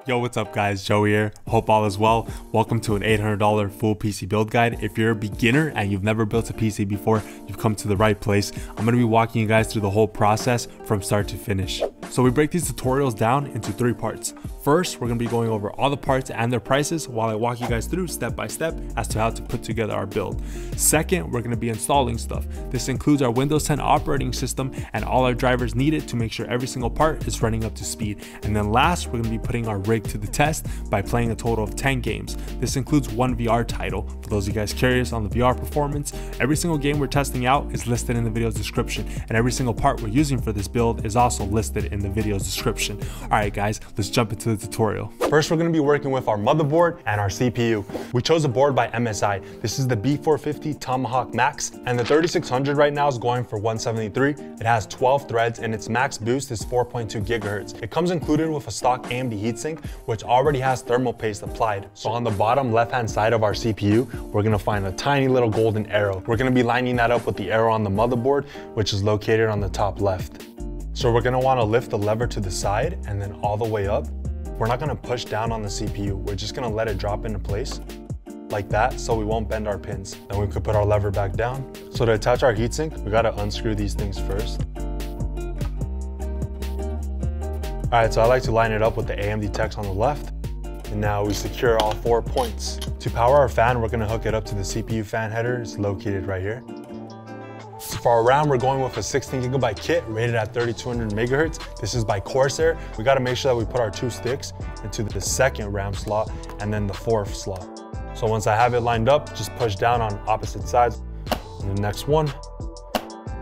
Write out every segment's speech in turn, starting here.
Yo, what's up guys, Joe here. Hope all is well. Welcome to an $800 full PC build guide. If you're a beginner and you've never built a PC before, you've come to the right place. I'm gonna be walking you guys through the whole process from start to finish. So we break these tutorials down into 3 parts. First, we're gonna be going over all the parts and their prices while I walk you guys through step by step as to how to put together our build. Second, we're gonna be installing stuff. This includes our Windows 10 operating system and all our drivers needed to make sure every single part is running up to speed. And then last, we're gonna be putting our rig to the test by playing a total of 10 games. This includes 1 VR title. For those of you guys curious on the VR performance, every single game we're testing out is listed in the video's description, and every single part we're using for this build is also listed in the video's description. Alright guys, let's jump into the tutorial. First, we're going to be working with our motherboard and our CPU. We chose a board by MSI. This is the B450 Tomahawk Max, and the 3600 right now is going for 173. It has 12 threads and its max boost is 4.2 gigahertz. It comes included with a stock AMD heatsink, which already has thermal paste applied. So on the bottom left-hand side of our CPU, we're gonna find a tiny little golden arrow. We're gonna be lining that up with the arrow on the motherboard, which is located on the top left. So we're gonna wanna lift the lever to the side and then all the way up. We're not gonna push down on the CPU. We're just gonna let it drop into place like that so we won't bend our pins. Then we could put our lever back down. So to attach our heatsink, we gotta unscrew these things first. All right, so I like to line it up with the AMD text on the left. And now we secure all 4 points. To power our fan, we're gonna hook it up to the CPU fan header. It's located right here. So for our RAM, we're going with a 16GB kit rated at 3200 megahertz. This is by Corsair. We gotta make sure that we put our 2 sticks into the second RAM slot and then the 4th slot. So once I have it lined up, just push down on opposite sides. And the next one.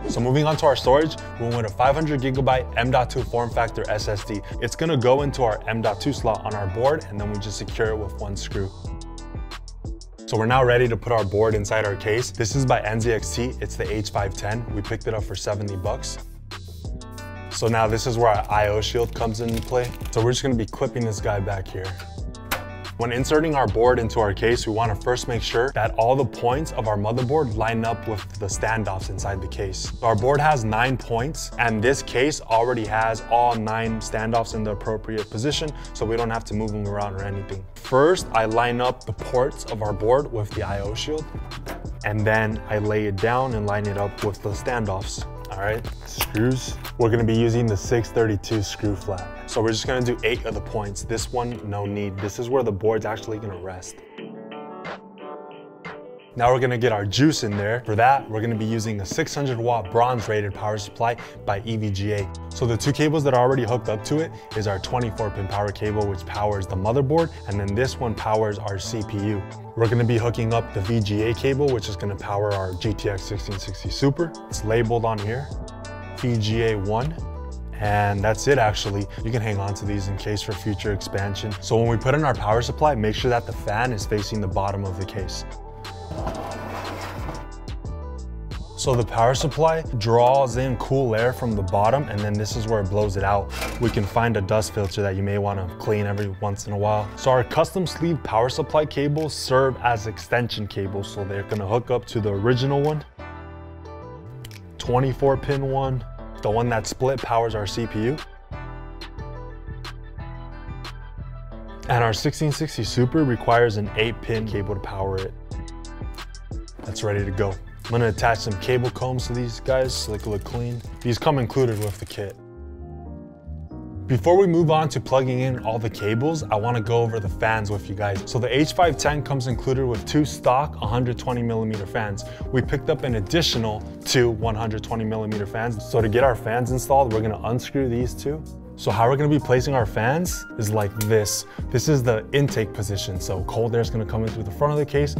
So moving on to our storage, we went with a 500GB M.2 form factor SSD. It's gonna go into our M.2 slot on our board, and then we just secure it with 1 screw. So we're now ready to put our board inside our case. This is by NZXT, it's the H510. We picked it up for 70 bucks. So now this is where our I/O shield comes into play. So we're just gonna be clipping this guy back here. When inserting our board into our case, we want to first make sure that all the points of our motherboard line up with the standoffs inside the case. So our board has 9 points, and this case already has all 9 standoffs in the appropriate position, so we don't have to move them around or anything. First, I line up the ports of our board with the I/O shield, and then I lay it down and line it up with the standoffs. All right, screws. We're gonna be using the 632 screw flat. So we're just gonna do 8 of the points. This one, no need. This is where the board's actually gonna rest. Now we're gonna get our juice in there. For that, we're gonna be using a 600 watt bronze rated power supply by EVGA. So the 2 cables that are already hooked up to it is our 24-pin power cable, which powers the motherboard, and then this one powers our CPU. We're gonna be hooking up the VGA cable, which is gonna power our GTX 1660 Super. It's labeled on here, VGA 1. And that's it actually. You can hang on to these in case for future expansion. So when we put in our power supply, make sure that the fan is facing the bottom of the case. So the power supply draws in cool air from the bottom, and then this is where it blows it out. We can find a dust filter that you may want to clean every once in a while. So our custom sleeve power supply cables serve as extension cables. So they're gonna hook up to the original one, 24-pin one. The one that split powers our CPU. And our 1660 Super requires an 8-pin cable to power it. That's ready to go. I'm gonna attach some cable combs to these guys so they can look clean. These come included with the kit. Before we move on to plugging in all the cables, I wanna go over the fans with you guys. So the H510 comes included with 2 stock 120mm fans. We picked up an additional 2 120mm fans. So to get our fans installed, we're gonna unscrew these 2. So how we're gonna be placing our fans is like this. This is the intake position. So cold air is gonna come in through the front of the case.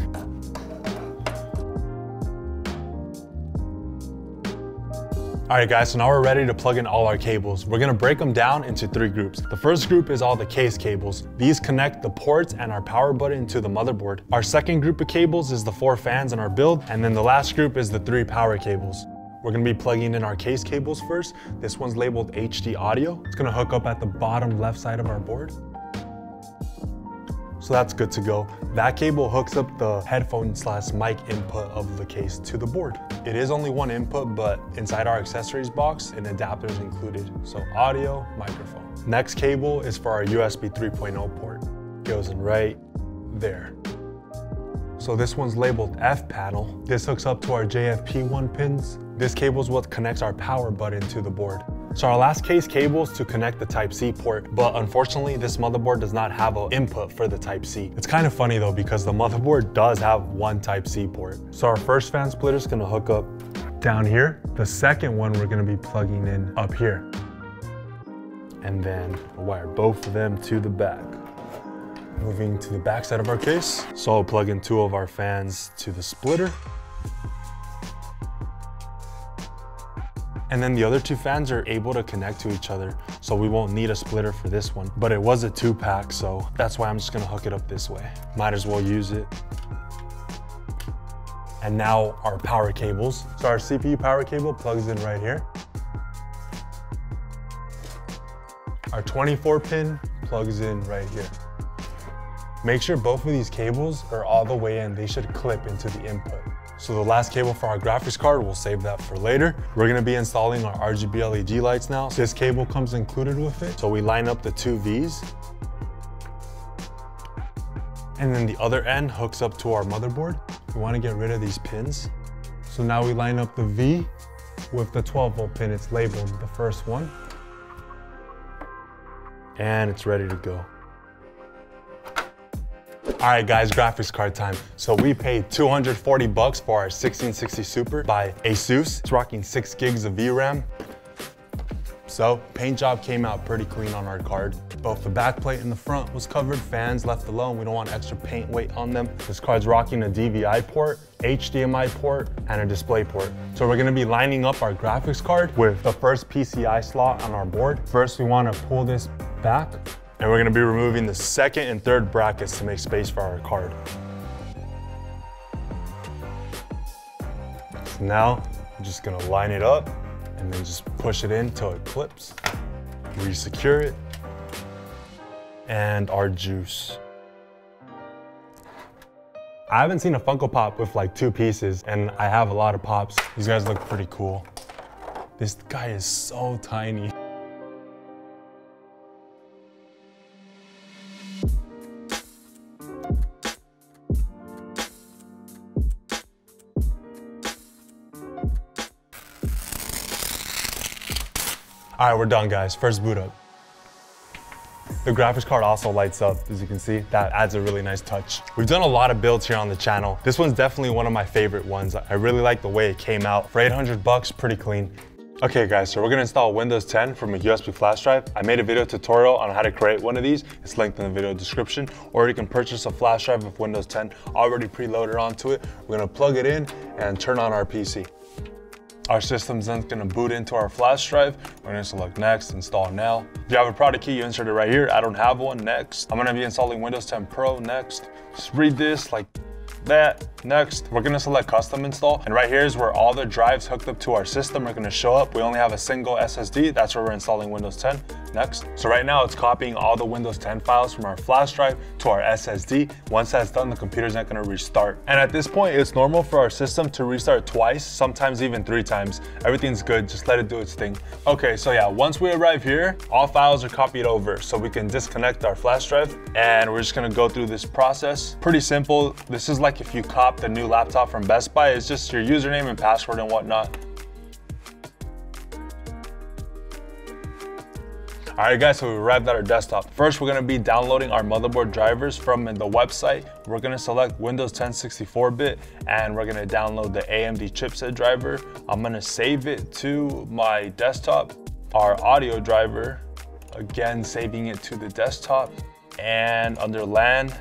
All right guys, so now we're ready to plug in all our cables. We're gonna break them down into 3 groups. The first group is all the case cables. These connect the ports and our power button to the motherboard. Our second group of cables is the 4 fans in our build, and then the last group is the 3 power cables. We're gonna be plugging in our case cables first. This one's labeled HD audio. It's gonna hook up at the bottom left side of our board. So that's good to go. That cable hooks up the headphone/mic input of the case to the board. It is only one input, but inside our accessories box, an adapter is included. So audio, microphone. Next cable is for our USB 3.0 port. Goes in right there. So this one's labeled F panel. This hooks up to our JFP1 pins. This cable is what connects our power button to the board. So our last case cable is to connect the Type-C port, but unfortunately this motherboard does not have an input for the Type-C. It's kind of funny though, because the motherboard does have one Type-C port. So our first fan splitter is gonna hook up down here. The second one we're gonna be plugging in up here. And then I'll wire both of them to the back. Moving to the back side of our case. So I'll plug in 2 of our fans to the splitter. And then the other 2 fans are able to connect to each other, so we won't need a splitter for this one. But it was a 2-pack, so that's why I'm just gonna hook it up this way. Might as well use it. And now our power cables. So our CPU power cable plugs in right here. Our 24 pin plugs in right here. Make sure both of these cables are all the way in. They should clip into the input. So the last cable for our graphics card, we'll save that for later. We're gonna be installing our RGB LED lights now. This cable comes included with it. So we line up the 2 Vs. And then the other end hooks up to our motherboard. We wanna get rid of these pins. So now we line up the V with the 12-volt pin. It's labeled the first one. And it's ready to go. All right guys, graphics card time. So we paid 240 bucks for our 1660 Super by ASUS. It's rocking 6 gigs of VRAM. So paint job came out pretty clean on our card. Both the back plate and the front was covered, fans left alone. We don't want extra paint weight on them. This card's rocking a DVI port, HDMI port, and a display port. So we're gonna be lining up our graphics card with the first PCI slot on our board. First, we wanna pull this back, and we're gonna be removing the second and third brackets to make space for our card. So now, I'm just gonna line it up and then just push it in till it clips. Re-secure it. And our juice. I haven't seen a Funko Pop with like 2 pieces, and I have a lot of pops. These guys look pretty cool. This guy is so tiny. All right, we're done, guys. First boot up. The graphics card also lights up, as you can see. That adds a really nice touch. We've done a lot of builds here on the channel. This one's definitely one of my favorite ones. I really like the way it came out. For 800 bucks, pretty clean. Okay guys, so we're gonna install Windows 10 from a USB flash drive. I made a video tutorial on how to create one of these. It's linked in the video description, or you can purchase a flash drive with Windows 10 already preloaded onto it. We're gonna plug it in and turn on our PC. Our system's then gonna boot into our flash drive. We're gonna select next, install now. If you have a product key, you insert it right here. I don't have one, next. I'm gonna be installing Windows 10 Pro, next. Just read this like that, next. We're gonna select custom install, and right here is where all the drives hooked up to our system are gonna show up. We only have a single SSD, that's where we're installing Windows 10, next. So right now it's copying all the Windows 10 files from our flash drive to our SSD. Once that's done, the computer's not gonna restart. And at this point, it's normal for our system to restart twice, sometimes even 3 times. Everything's good, just let it do its thing. Okay, so yeah, once we arrive here, all files are copied over, so we can disconnect our flash drive, and we're just gonna go through this process. Pretty simple. This is like if you cop the new laptop from Best Buy, it's just your username and password and whatnot. All right guys, so we arrived at our desktop. First, we're gonna be downloading our motherboard drivers from the website. We're gonna select Windows 10 64-bit, and we're gonna download the AMD chipset driver. I'm gonna save it to my desktop. Our audio driver, again, saving it to the desktop. And under LAN,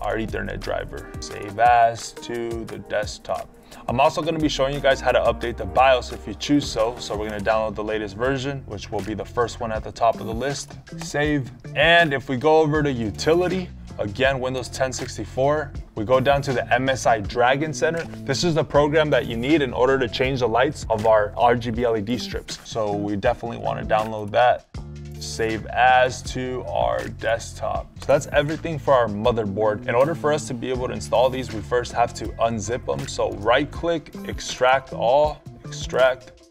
our Ethernet driver. Save as to the desktop. I'm also going to be showing you guys how to update the BIOS if you choose so. So we're going to download the latest version, which will be the first one at the top of the list. Save. And if we go over to utility, again, Windows 10 64, we go down to the MSI Dragon Center. This is the program that you need in order to change the lights of our RGB LED strips. So we definitely want to download that. Save as to our desktop. So that's everything for our motherboard. In order for us to be able to install these, we first have to unzip them. So right click, extract all, extract.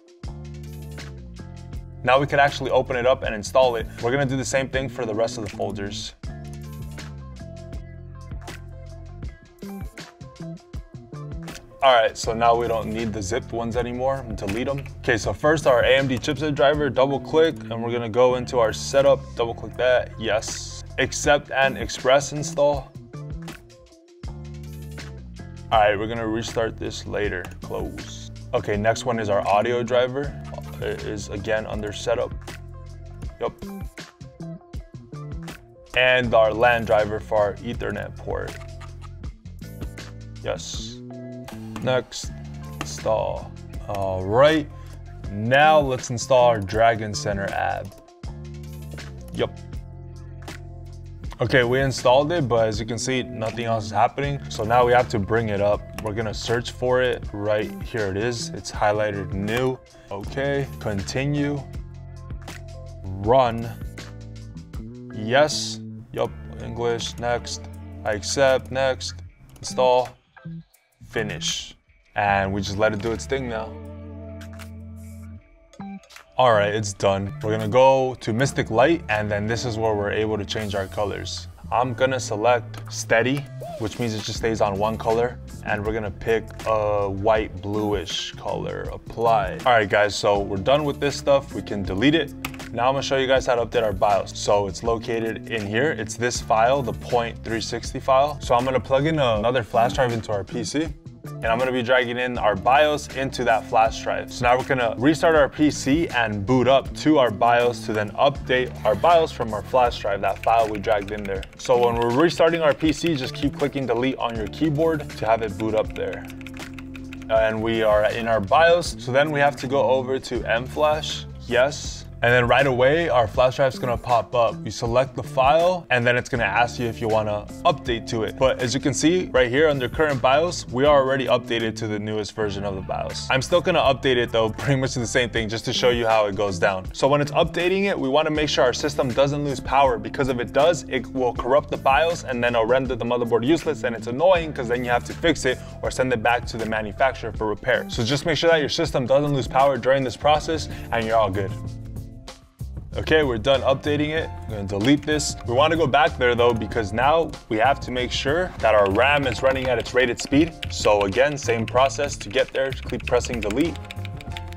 Now we could actually open it up and install it. We're gonna do the same thing for the rest of the folders. All right, so now we don't need the zipped ones anymore, delete them. Okay, so first our AMD chipset driver, double click, and we're gonna go into our setup, double click that, yes. Accept and express install. All right, we're gonna restart this later, close. Okay, next one is our audio driver. It is again under setup, yep. And our LAN driver for our Ethernet port, yes. Next, install. All right, now let's install our Dragon Center app. Yep. Okay, we installed it, but as you can see, nothing else is happening. So now we have to bring it up. We're gonna search for it. Right here it is. It's highlighted new. Okay, continue. Run. Yes. Yup, English, next. I accept, next. Install. Finish. And we just let it do its thing now. All right, it's done. We're gonna go to Mystic Light, and then this is where we're able to change our colors. I'm gonna select steady, which means it just stays on one color, and we're gonna pick a white bluish color, apply. All right guys, so we're done with this stuff. We can delete it. Now I'm gonna show you guys how to update our BIOS. So it's located in here. It's this file, the .360 file. So I'm gonna plug in another flash drive into our PC, and I'm gonna be dragging in our BIOS into that flash drive. So now we're gonna restart our PC and boot up to our BIOS to then update our BIOS from our flash drive, that file we dragged in there. So when we're restarting our PC, just keep clicking delete on your keyboard to have it boot up there. And we are in our BIOS. So then we have to go over to mFlash, yes. And then right away, our flash drive is gonna pop up. You select the file, and then it's gonna ask you if you wanna update to it. But as you can see right here under current BIOS, we are already updated to the newest version of the BIOS. I'm still gonna update it though, pretty much the same thing, just to show you how it goes down. So when it's updating it, we wanna make sure our system doesn't lose power, because if it does, it will corrupt the BIOS and then it'll render the motherboard useless, and it's annoying because then you have to fix it or send it back to the manufacturer for repair. So just make sure that your system doesn't lose power during this process and you're all good. Okay, we're done updating it. I'm gonna delete this. We wanna go back there though, because now we have to make sure that our RAM is running at its rated speed. So again, same process to get there, keep pressing delete.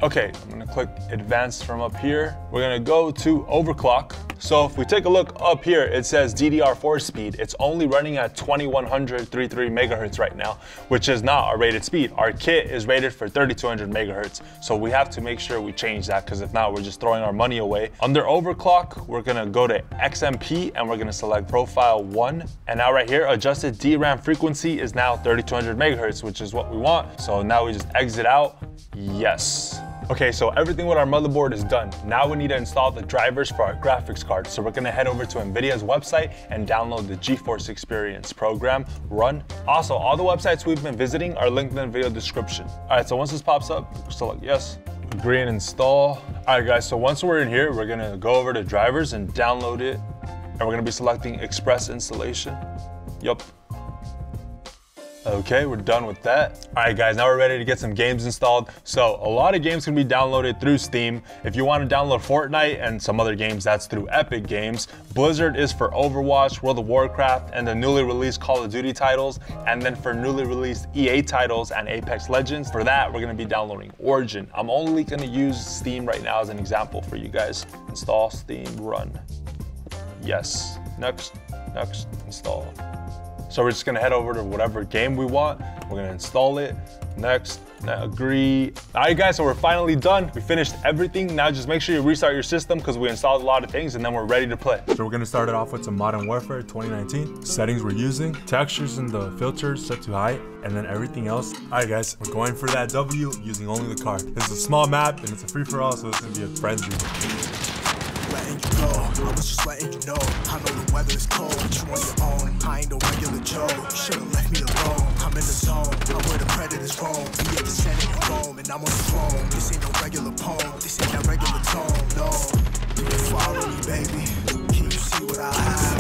Okay, I'm gonna click advanced from up here. We're gonna go to overclock. So if we take a look up here, it says DDR4 speed. It's only running at 2133 megahertz right now, which is not our rated speed. Our kit is rated for 3200 megahertz. So we have to make sure we change that, because if not, we're just throwing our money away. Under overclock, we're gonna go to XMP and we're gonna select profile 1. And now right here, adjusted DRAM frequency is now 3200 megahertz, which is what we want. So now we just exit out, yes. Okay, so everything with our motherboard is done. Now we need to install the drivers for our graphics card. So we're gonna head over to NVIDIA's website and download the GeForce Experience program, run. Also, all the websites we've been visiting are linked in the video description. All right, so once this pops up, select yes, agree and install. All right guys, so once we're in here, we're gonna go over to drivers and download it. And we're gonna be selecting Express installation. Yup. Okay, we're done with that. All right guys, now we're ready to get some games installed. So a lot of games can be downloaded through Steam. If you want to download Fortnite and some other games, that's through Epic Games. Blizzard is for Overwatch, World of Warcraft, and the newly released Call of Duty titles. And then for newly released EA titles and Apex Legends, for that, we're gonna be downloading Origin. I'm only gonna use Steam right now as an example for you guys. Install, Steam, run. Yes, next, install. So we're just gonna head over to whatever game we want. We're gonna install it, next, agree. All right guys, so we're finally done. We finished everything. Now just make sure you restart your system, because we installed a lot of things and then we're ready to play. So we're gonna start it off with some Modern Warfare 2019. Settings we're using, textures and the filters set to high, and then everything else. All right guys, we're going for that W using only the card. This is a small map and it's a free-for-all, so it's gonna be a frenzy. Letting you go, I was just letting you know. I know the weather is cold, but you on your own. I ain't no regular Joe, you should've left me alone. I'm in the zone, I'm where the predators roam. We at the Senate in Rome, and I'm on the throne. This ain't no regular poem, this ain't that regular tone, no. Follow me, baby, can you see what I have?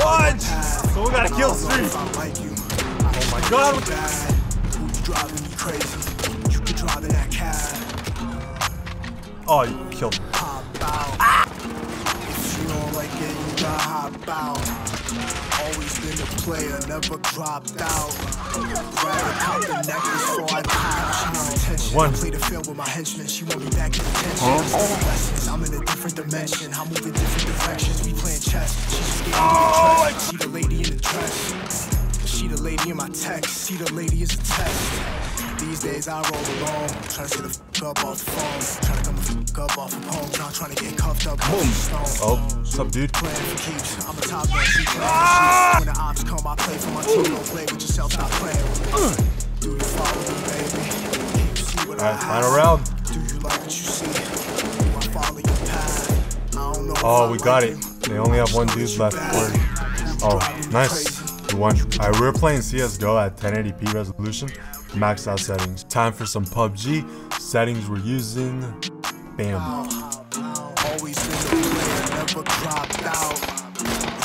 What? So we gotta kill street. Oh my god. Who's driving me crazy? You can drive in that cab. Oh, you killed me. Hop out. If you don't like it, you gotta hop out. Always been a player, never dropped out. Rather cop the necklace before I pop. She want attention. I play the field with my henchmen. She want me back in detention. Lessons, I'm in a different dimension. I move in different directions. We playing chess. She just gave me a dress. She the lady in the dress. She the lady in my text. See the lady is a text. These days I roll alone, trying to get the f*** up off the phone, trying to come the f*** up off from home, not trying to get cuffed up off the stone. Oh, what's up, dude? Playing for keeps, I'm a top man, she playing for sheets. When the ops come, I play for my team, don't play with yourself, stop playing with me. Do you follow me, baby? Can you see what I have? Final round. Do you like what you see? Do I follow your path? I don't know. Oh, we got it. They only have one dude left. Oh, nice. We won. Alright, we were playing CSGO at 1080p resolution. Maxed out settings. Time for some PUBG. Settings we're using. Bam. Always been a player, never dropped out.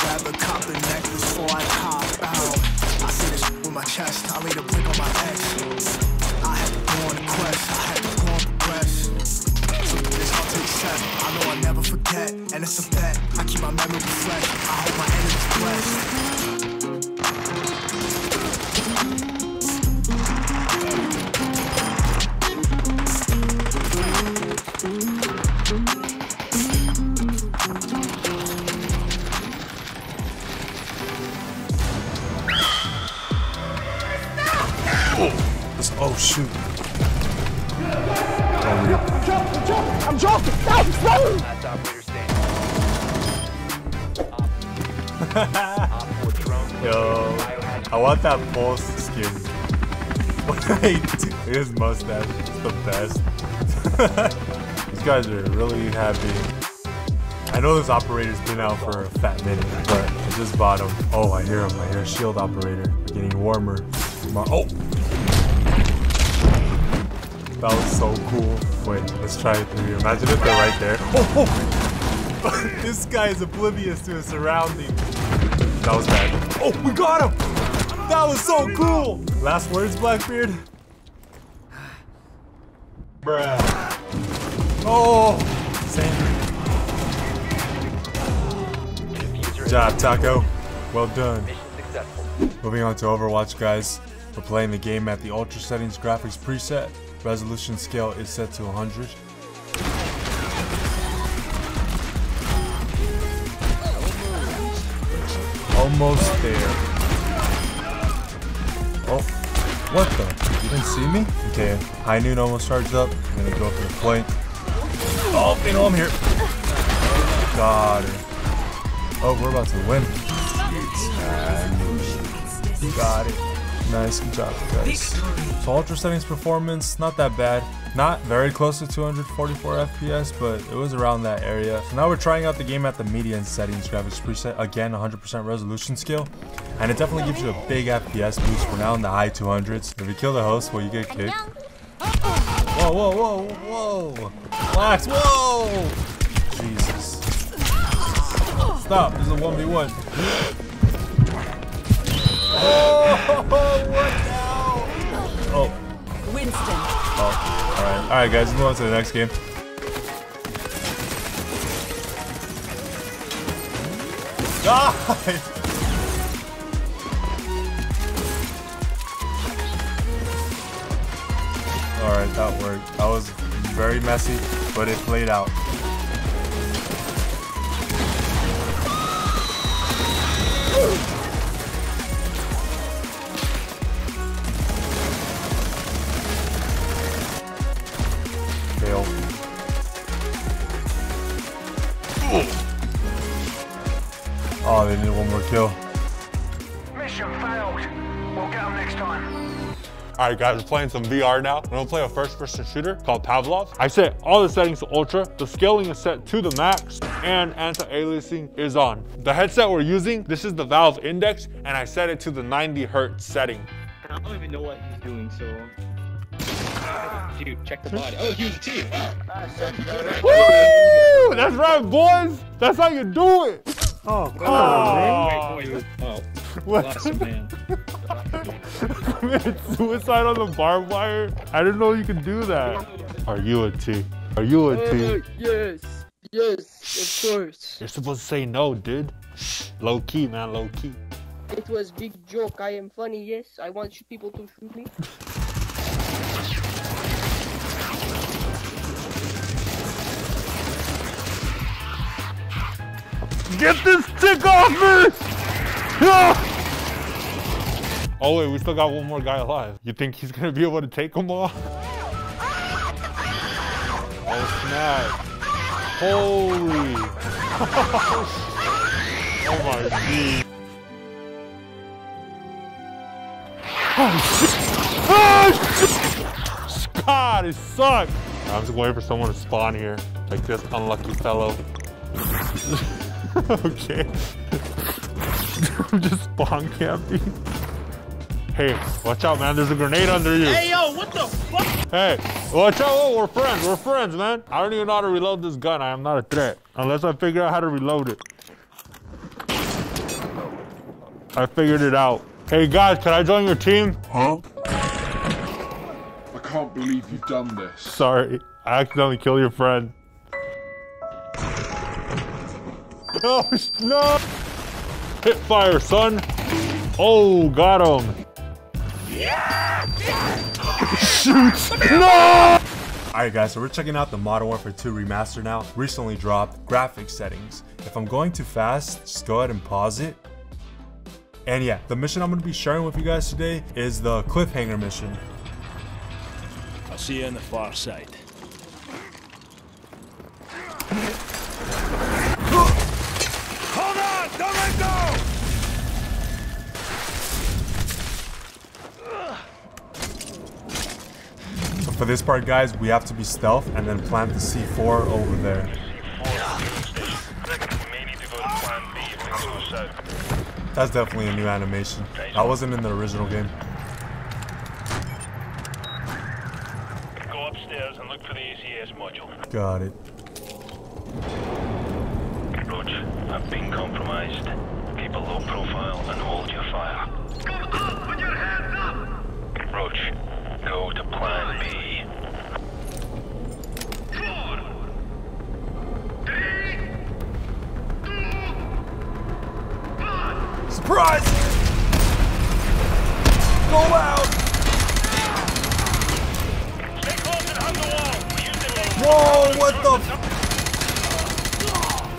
Rather cop the necklace before I hop out. I see this with my chest. I laid a brick on my ex. I had to go on a quest. I had to go on progress. So this I'll take set. I know I never forget, and it's a bet. I keep my memory fresh. I hope my enemies blessed. Oh shoot. I'm joking. Yo, I want that pulse skin. His mustache is the best. These guys are really happy. I know this operator's been out for a fat minute, but I just bought him. Oh, I hear him. I hear shield operator. We're getting warmer. Oh! That was so cool. Wait, let's try it through here. Imagine if they're right there. Oh! This guy is oblivious to his surroundings. That was bad. Oh, we got him! That was so cool! Last words, Blackbeard? Bruh. Oh! Same. Good job, Taco. Well done. Moving on to Overwatch, guys. We're playing the game at the Ultra Settings graphics preset. Resolution scale is set to 100. Almost there. Oh, what the? You didn't see me? Okay, High Noon almost charged up. I'm gonna go for the flank. Oh, they know I'm here. Got it. Oh, we're about to win. Got it. Nice, good job, guys. So Ultra Settings performance, not that bad. Not very close to 244 FPS, but it was around that area. So now we're trying out the game at the median settings graphics preset. Again, 100% resolution scale. And it definitely gives you a big FPS boost. We're now in the high 200s. If you kill the host, will you get kicked? Whoa, whoa, whoa, whoa. Relax, whoa! Jesus. Stop, this is a 1v1. Oh, what now? Oh. Winston. Oh, alright, guys, let's move on to the next game. Die! Alright, that worked. That was very messy, but it played out. Oh, they need one more kill. Mission failed. We'll get them next time. Alright guys, we're playing some VR now. We're gonna play a first-person shooter called Pavlov. I set all the settings to ultra, the scaling is set to the max, and anti-aliasing is on. The headset we're using, this is the Valve Index, and I set it to the 90 Hz setting. I don't even know what he's doing, so... Dude, check the body. Oh, he was a team. Woo! That's right, boys! That's how you do it! Oh, God. Oh. Wait. Oh, What? lost a man. Committed suicide on the barbed wire? I didn't know you could do that. Are you a T? Are you a T? Yes, of course. You're supposed to say no, dude. Low key, man, low key. It was big joke. I am funny. Yes, I want people to shoot me. Get this stick off me! Ah! Oh wait, we still got one more guy alive. You think he's gonna be able to take them all? Oh snap. Holy. Oh my god. Oh shit. Oh shit. God, it sucks. I'm just waiting for someone to spawn here. Like this unlucky fellow. Okay. I'm just spawn camping. Hey, watch out, man. There's a grenade under you. Hey, yo, what the fuck? Hey, watch out. Oh, we're friends. We're friends, man. I don't even know how to reload this gun. I am not a threat. Unless I figure out how to reload it. I figured it out. Hey, guys, can I join your team? Huh? I can't believe you've done this. Sorry. I accidentally killed your friend. Oh, no. Hit fire, son. Oh, got him. Shoot! No! Alright guys, so we're checking out the Modern Warfare 2 Remaster now. Recently dropped. Graphics settings. If I'm going too fast, just go ahead and pause it. And yeah, the mission I'm going to be sharing with you guys today is the cliffhanger mission. I'll see you on the far side. Hold on! Don't let go! So for this part guys, we have to be stealth and then plant the C4 over there. That's definitely a new animation. That wasn't in the original game. Go upstairs and look for the ACS module. Got it. Roach, I've been compromised. Keep a low profile and hold your fire. Go up! Put your hands up! Roach, go to plan B. 4, 3, 2, 1. Surprise! Go out! Stay close and hug the wall. We use it as Whoa, what the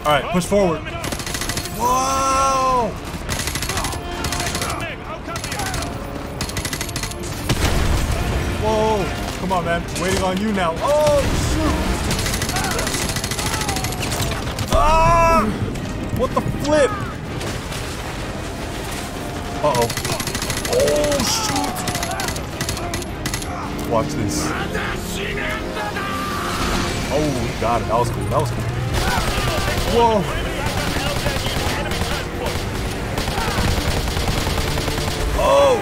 Alright, push forward. Whoa! Whoa! Come on, man. Waiting on you now. Oh, shoot! Ah! What the flip? Uh-oh. Oh, shoot! Watch this. Oh, got it. That was cool. That was cool. Whoa! Oh!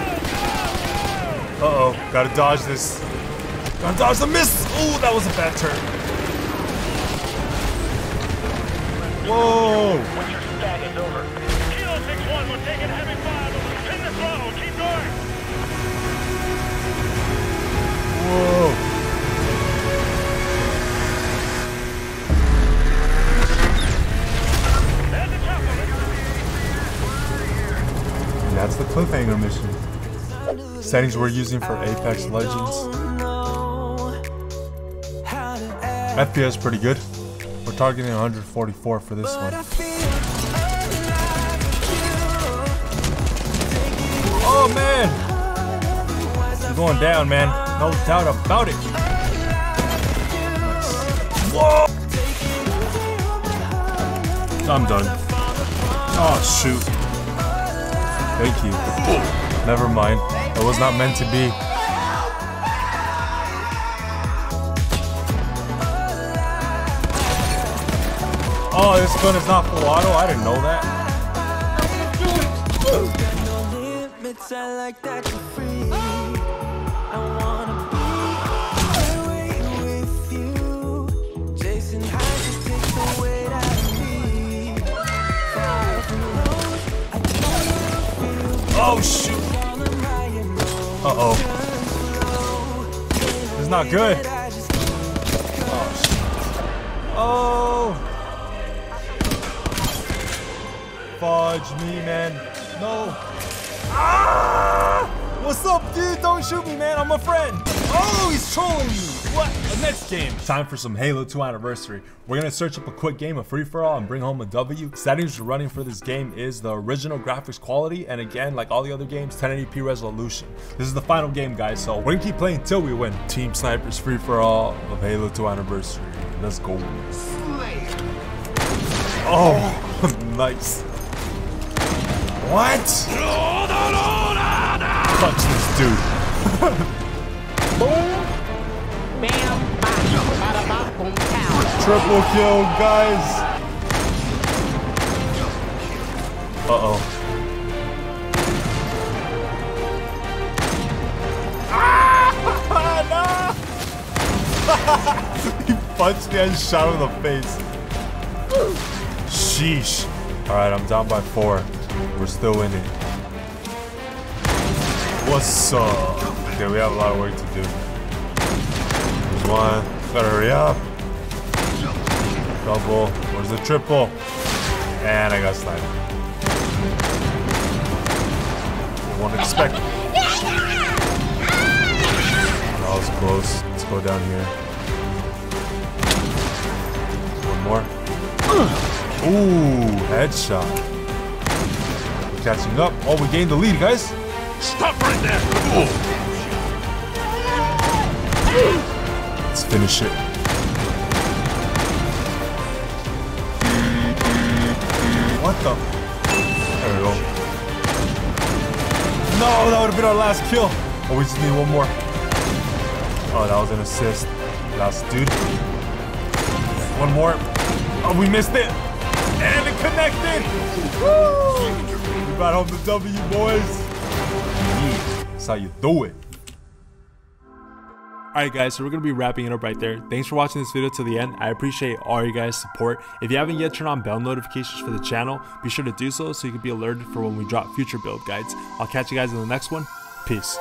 Uh-oh. Gotta dodge this. Gotta dodge the miss! Ooh, that was a bad turn. Whoa! Once your stat is over. Kilo 6-1, we're taking heavy fire, but we'll pin the throttle. Keep going. Whoa! There's the chopper. And that's the cliffhanger mission. Settings we're using for Apex Legends. FPS pretty good. We're targeting 144 for this one. Oh man! You're going down, man. No doubt about it. Whoa! I'm done. Oh shoot. Thank you. Never mind. It was not meant to be. Oh, this gun is not full auto? I didn't know that. Oh shoot! Uh-oh. It's not good. Oh shit. Oh! Fudge me, man. No. Ah! What's up, dude? Don't shoot me, man. I'm a friend. Oh, he's trolling me. What? The next game. Time for some Halo 2 Anniversary. We're gonna search up a quick game of free-for-all and bring home a W. Settings we're running for this game is the original graphics quality, and again, like all the other games, 1080p resolution. This is the final game, guys, so we're gonna keep playing till we win. Team Snipers free-for-all of Halo 2 Anniversary. Let's go. Oh, nice. What? Touch this dude. Boom. Bam. Bada bop. Boom. Pow. Triple kill, guys. Uh-oh. Ah! No! He punched me and shot him in the face. Sheesh. All right, I'm down by 4. We're still in it. What's up? Okay, we have a lot of work to do. There's one. Gotta hurry up. Double. Where's the triple? And I got sniped. Won't expect. That was close. Let's go down here. One more. Ooh, headshot. We're catching up. Oh, we gained the lead, guys. Stop right there! Ooh. Let's finish it. What the? There we go. No, that would have been our last kill. Oh, we just need one more. Oh, that was an assist. Last dude. One more. Oh, we missed it. And it connected. Woo! We brought home the W, boys. That's how you do it. Alright guys, so we're going to be wrapping it up right there. Thanks for watching this video to the end. I appreciate all you guys' support. If you haven't yet turned on bell notifications for the channel, be sure to do so you can be alerted for when we drop future build guides. I'll catch you guys in the next one. Peace.